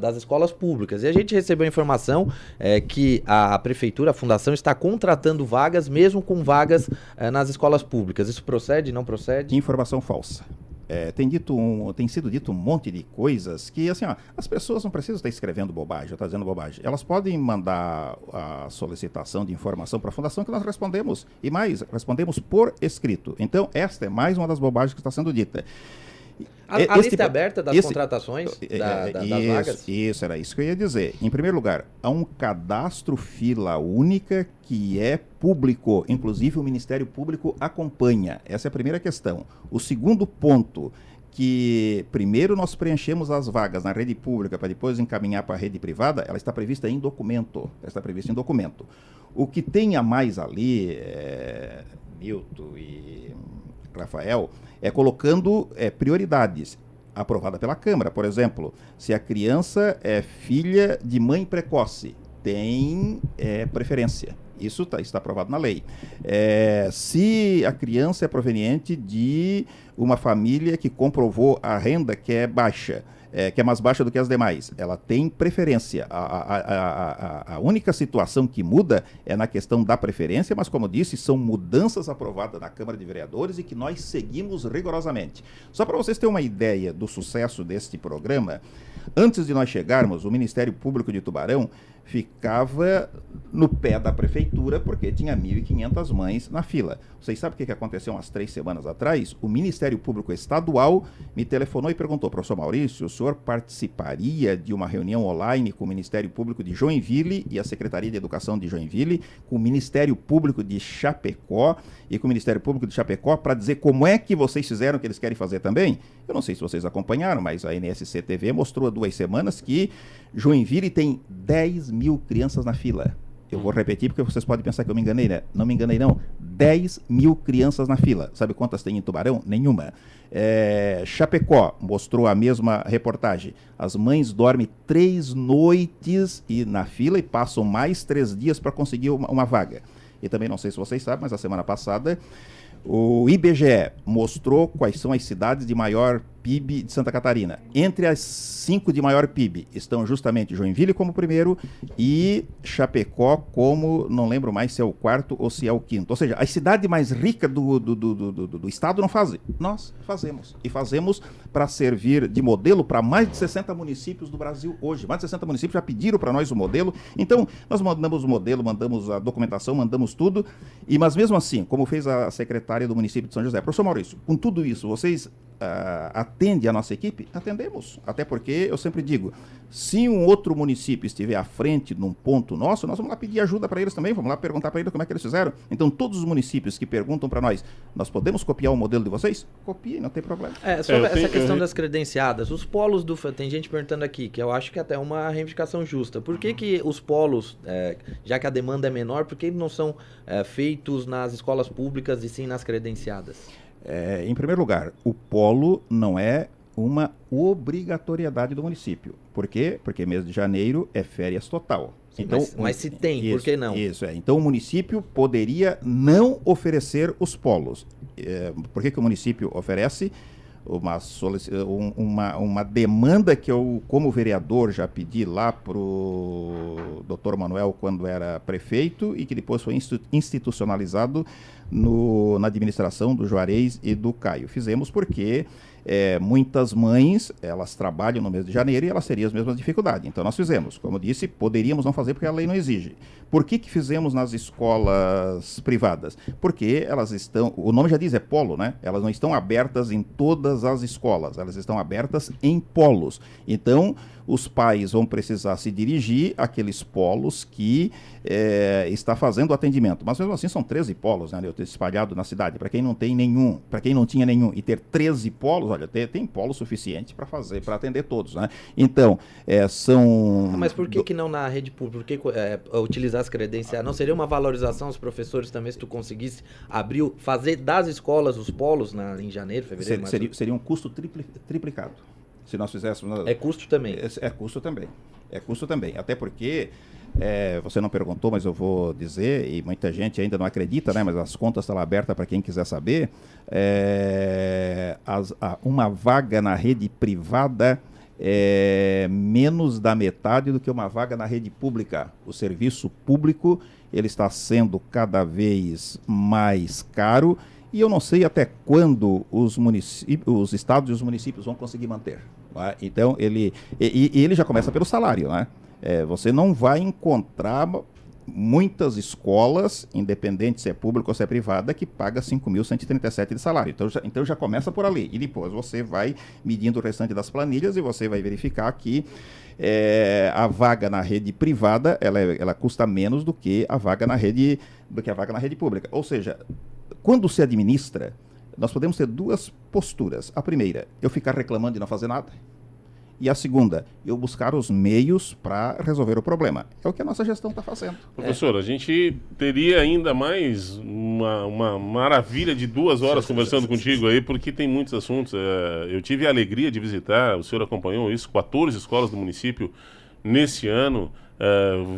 das escolas públicas. E a gente recebeu a informação que a prefeitura, a fundação, está contratando vagas mesmo com vagas nas escolas públicas. Isso procede, não procede? Informação falsa. Tem sido dito um monte de coisas que, assim, as pessoas não precisam estar escrevendo bobagem, ou estar dizendo bobagem. Elas podem mandar a solicitação de informação para a Fundação, que nós respondemos, e mais, respondemos por escrito. Então, esta é mais uma das bobagens que está sendo dita. A lista é aberta das contratações das vagas? Isso, era isso que eu ia dizer. Em primeiro lugar, há um cadastro fila única que é público, inclusive o Ministério Público acompanha. Essa é a primeira questão. O segundo ponto, que primeiro nós preenchemos as vagas na rede pública para depois encaminhar para a rede privada, ela está prevista em documento. O que tem a mais ali, Milton e Rafael, colocando prioridades. Aprovada pela Câmara, por exemplo, se a criança é filha de mãe precoce, tem preferência. Isso está aprovado na lei. Se a criança é proveniente de uma família que comprovou a renda que é baixa, que é mais baixa do que as demais, ela tem preferência. A única situação que muda é na questão da preferência, mas, como disse, são mudanças aprovadas na Câmara de Vereadores e que nós seguimos rigorosamente. Só para vocês terem uma ideia do sucesso deste programa, antes de nós chegarmos, o Ministério Público de Tubarão ficava no pé da prefeitura porque tinha 1.500 mães na fila. Vocês sabem o que aconteceu umas 3 semanas atrás? O Ministério Público Estadual me telefonou e perguntou: professor Maurício, o senhor professor participaria de uma reunião online com o Ministério Público de Joinville e a Secretaria de Educação de Joinville, com o Ministério Público de Chapecó e com o Ministério Público de Chapecó para dizer como é que vocês fizeram o que eles querem fazer também. Eu não sei se vocês acompanharam, mas a NSC TV mostrou há 2 semanas que Joinville tem 10 mil crianças na fila. Eu vou repetir porque vocês podem pensar que eu me enganei, né? Não me enganei, não. 10 mil crianças na fila. Sabe quantas tem em Tubarão? Nenhuma. Chapecó mostrou a mesma reportagem. As mães dormem 3 noites na fila e passam mais 3 dias para conseguir uma vaga. E também não sei se vocês sabem, mas a semana passada o IBGE mostrou quais são as cidades de maior PIB de Santa Catarina. Entre as 5 de maior PIB estão justamente Joinville como primeiro e Chapecó como, não lembro mais se é o 4º ou se é o 5º. Ou seja, a cidade mais rica do estado não fazem. Nós fazemos. E fazemos para servir de modelo para mais de 60 municípios do Brasil hoje. Mais de 60 municípios já pediram para nós o modelo. Então, nós mandamos o modelo, mandamos a documentação, mandamos tudo. Mas mesmo assim, como fez a secretária do município de São José, professor Maurício, com tudo isso, vocês atende a nossa equipe? Atendemos. Até porque, eu sempre digo, se um outro município estiver à frente num ponto nosso, nós vamos lá pedir ajuda para eles também, vamos lá perguntar para eles como é que eles fizeram. Então, todos os municípios que perguntam para nós podemos copiar o modelo de vocês? Copiem, não tem problema. Sobre essa questão das credenciadas, os polos tem gente perguntando aqui, que eu acho que é até uma reivindicação justa. Por que os polos, já que a demanda é menor, por que não são feitos nas escolas públicas e sim nas credenciadas? Em primeiro lugar, o polo não é uma obrigatoriedade do município. Por quê? Porque mês de janeiro é férias total. Sim, então, mas se tem, por que não? Isso, Então o município poderia não oferecer os polos. Por que o município oferece? Uma demanda que eu, como vereador, já pedi lá para o Dr. Manuel quando era prefeito e que depois foi institucionalizado na administração do Juarez e do Caio. Fizemos porque muitas mães, elas trabalham no mês de janeiro e elas teriam as mesmas dificuldades. Então nós fizemos. Como eu disse, poderíamos não fazer porque a lei não exige. Por que fizemos nas escolas privadas? Porque elas estão, o nome já diz, é polo, né? Elas não estão abertas em todas as escolas, elas estão abertas em polos. Então, os pais vão precisar se dirigir àqueles polos que está fazendo o atendimento. Mas mesmo assim são 13 polos, né? Espalhado na cidade. Para quem não tem nenhum, para quem não tinha nenhum, e ter 13 polos, olha, tem polo suficiente para atender todos, né? Então, são... Mas por que não na rede pública? Por que utilizar as credenciais? Não seria uma valorização aos professores também se tu conseguisse fazer das escolas os polos em janeiro, fevereiro? Seria um custo triplicado. Se nós fizéssemos... É custo também. É custo também. É custo também. Até porque, você não perguntou, mas eu vou dizer, e muita gente ainda não acredita, né? Mas as contas estão abertas para quem quiser saber. Uma vaga na rede privada é menos da metade do que uma vaga na rede pública. O serviço público ele está sendo cada vez mais caro. E eu não sei até quando os estados e os municípios vão conseguir manter. Né? Então, ele já começa pelo salário. Né? Você não vai encontrar muitas escolas, independente se é pública ou se é privada, que paga 5.137 de salário. Então já começa por ali. E depois você vai medindo o restante das planilhas e você vai verificar que a vaga na rede privada ela custa menos do que a vaga na rede pública. Ou seja, quando se administra, nós podemos ter 2 posturas. A primeira, eu ficar reclamando e não fazer nada. E a segunda, eu buscar os meios para resolver o problema. É o que a nossa gestão está fazendo. Professor, a gente teria ainda mais uma maravilha de 2 horas conversando contigo aí, porque tem muitos assuntos. Eu tive a alegria de visitar, o senhor acompanhou isso, 14 escolas do município nesse ano.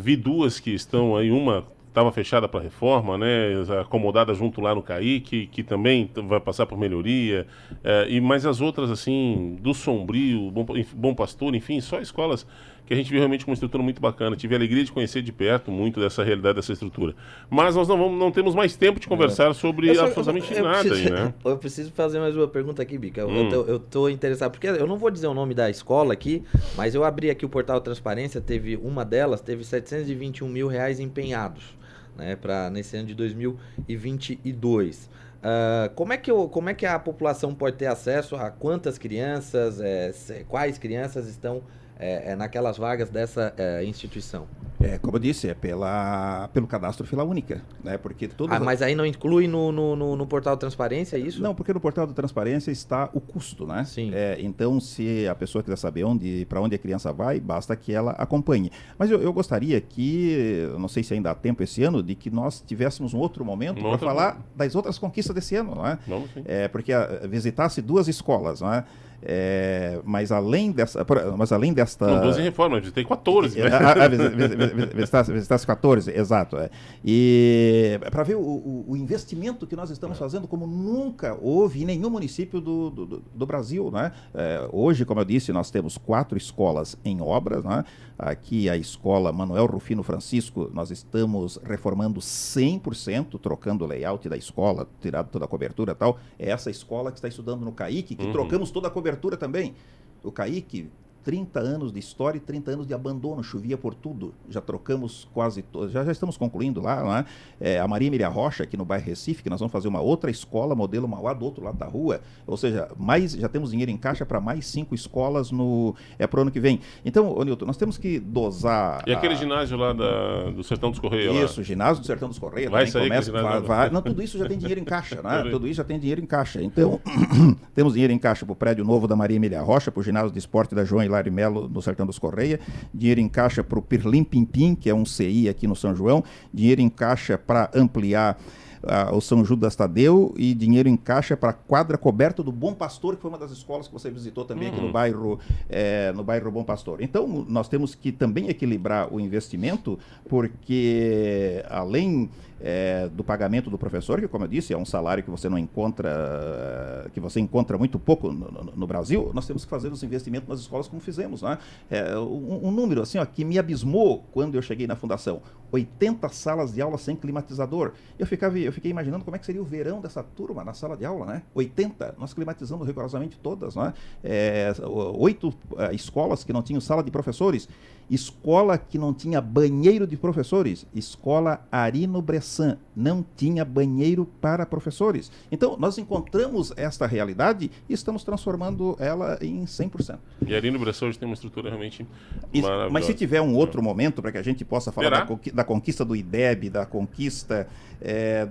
Vi 2 que estão aí, uma estava fechada para reforma, né, acomodada junto lá no CAI, que também vai passar por melhoria, mas as outras, assim, do Sombrio, Bom Pastor, enfim, só escolas que a gente viu realmente com uma estrutura muito bacana. Tive a alegria de conhecer de perto muito dessa realidade, dessa estrutura. Mas nós não temos mais tempo de conversar sobre absolutamente nada aí, né? Eu preciso fazer mais uma pergunta aqui, Bica. Eu tô interessado, porque eu não vou dizer o nome da escola aqui, mas eu abri aqui o portal Transparência, uma delas teve R$721 mil empenhados, né, nesse ano de 2022. Como é que a população pode ter acesso a quantas crianças, quais crianças estão naquelas vagas dessa instituição? Como eu disse, pelo cadastro Fila Única, né? Porque mas aí não inclui no portal de transparência, é isso? Não, porque no portal de transparência está o custo, né? Sim. Então, se a pessoa quiser saber para onde a criança vai, basta que ela acompanhe. Mas eu gostaria que, não sei se ainda há tempo esse ano, de que nós tivéssemos um outro momento para falar das outras conquistas desse ano, não é? Vamos sim. Porque visitasse 2 escolas, não é? Mas além desta... Não, 12 reformas, visitei 14. Né? Visitasse 14, exato. E para ver o investimento que nós estamos fazendo, como nunca houve em nenhum município do Brasil. Né? Hoje, como eu disse, nós temos 4 escolas em obras. Né? Aqui a escola Manuel Rufino Francisco, nós estamos reformando 100%, trocando o layout da escola, tirado toda a cobertura e tal. É essa escola que está estudando no CAIC, que trocamos toda a cobertura também. O CAIC, 30 anos de história e 30 anos de abandono, chovia por tudo. Já trocamos quase todos, já estamos concluindo lá, né? A Maria Emília Rocha, aqui no bairro Recife, que nós vamos fazer uma outra escola, modelo Mauá, do outro lado da rua. Ou seja, já temos dinheiro em caixa para mais 5 escolas para o ano que vem. Então, Nilton, nós temos que dosar... E aquele ginásio lá do Sertão dos Correios? Isso, o ginásio do Sertão dos Correios. Vai sair começa, não, tudo isso já tem dinheiro em caixa, né? Tudo isso já tem dinheiro em caixa. Então, temos dinheiro em caixa para o prédio novo da Maria Emília Rocha, para o ginásio de esporte da João Hilário Melo, no Sertão dos Correios, dinheiro em caixa para o Pirlim Pimpim, que é um CI aqui no São João, dinheiro em caixa para ampliar o São Judas Tadeu e dinheiro em caixa para a quadra coberta do Bom Pastor, que foi uma das escolas que você visitou também aqui no bairro Bom Pastor. Então, nós temos que também equilibrar o investimento, porque além do pagamento do professor, que, como eu disse, é um salário que você não encontra, que você encontra muito pouco no Brasil, nós temos que fazer os investimentos nas escolas como fizemos, né? Um número assim, que me abismou quando eu cheguei na fundação: 80 salas de aula sem climatizador. Eu fiquei imaginando como é que seria o verão dessa turma na sala de aula, né? 80, nós climatizando rigorosamente todas, né? 8 escolas que não tinham sala de professores, escola que não tinha banheiro de professores, escola Arino Bressan, não tinha banheiro para professores. Então, nós encontramos esta realidade e estamos transformando ela em 100%. E Arino Bressan hoje tem uma estrutura realmente maravilhosa. Mas se tiver um outro momento para que a gente possa falar da conquista do IDEB, da conquista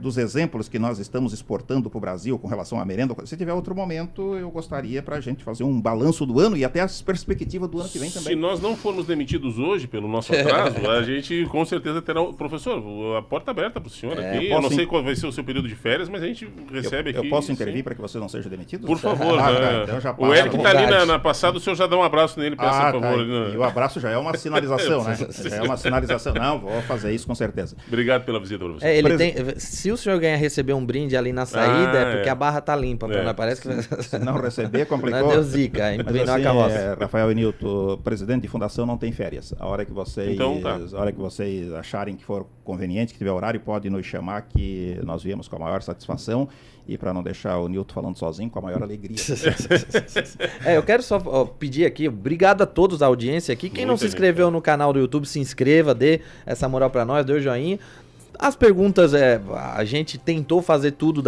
dos exemplos que nós estamos exportando para o Brasil com relação à merenda, se tiver outro momento, eu gostaria para a gente fazer um balanço do ano e até as perspectivas do ano que vem também. Se nós não formos demitidos hoje pelo nosso atraso, a gente com certeza terá... Professor, a porta aberta para o senhor aqui. Eu não sei qual vai ser o seu período de férias, mas a gente recebe aqui... Eu posso intervir para que você não seja demitido? Por favor. Então o Eric está ali na passada, o senhor já dá um abraço nele, peça, por favor. E o abraço já é uma sinalização, né? Já é uma sinalização. Não, vou fazer isso com certeza. Obrigado pela visita, professor. Se o senhor receber um brinde ali na saída, é porque a barra tá limpa. Parece que... Se não receber, complicou. Não deu zica, incluindo a carroça. Rafael e Nilton, presidente de fundação não tem férias. A hora que vocês acharem que for conveniente, que tiver horário, pode nos chamar, que nós viemos com a maior satisfação e para não deixar o Nilton falando sozinho, com a maior alegria. Eu quero só pedir aqui, obrigado a todos da audiência aqui. Quem não se inscreveu no canal do YouTube, se inscreva, dê essa moral para nós, dê o joinha. As perguntas, a gente tentou fazer tudo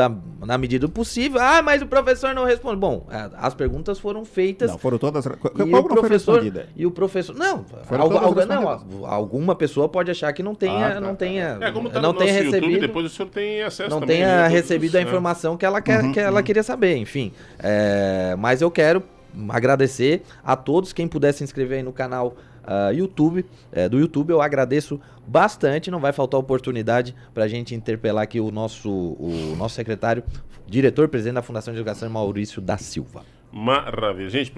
na medida do possível. Mas o professor não responde. Bom, as perguntas foram feitas. Não, foram todas. Qual não foi respondida? E o professor... Não, alguma pessoa pode achar que não tenha como tá não no tenha nosso recebido, YouTube, depois o senhor tem acesso não também. tenha recebido a informação que ela queria saber, enfim. Mas eu quero agradecer a todos. Quem puder se inscrever aí no canal do YouTube, eu agradeço bastante. Não vai faltar oportunidade para a gente interpelar aqui o nosso secretário, diretor-presidente da Fundação de Educação, Maurício da Silva. Maravilha. Gente,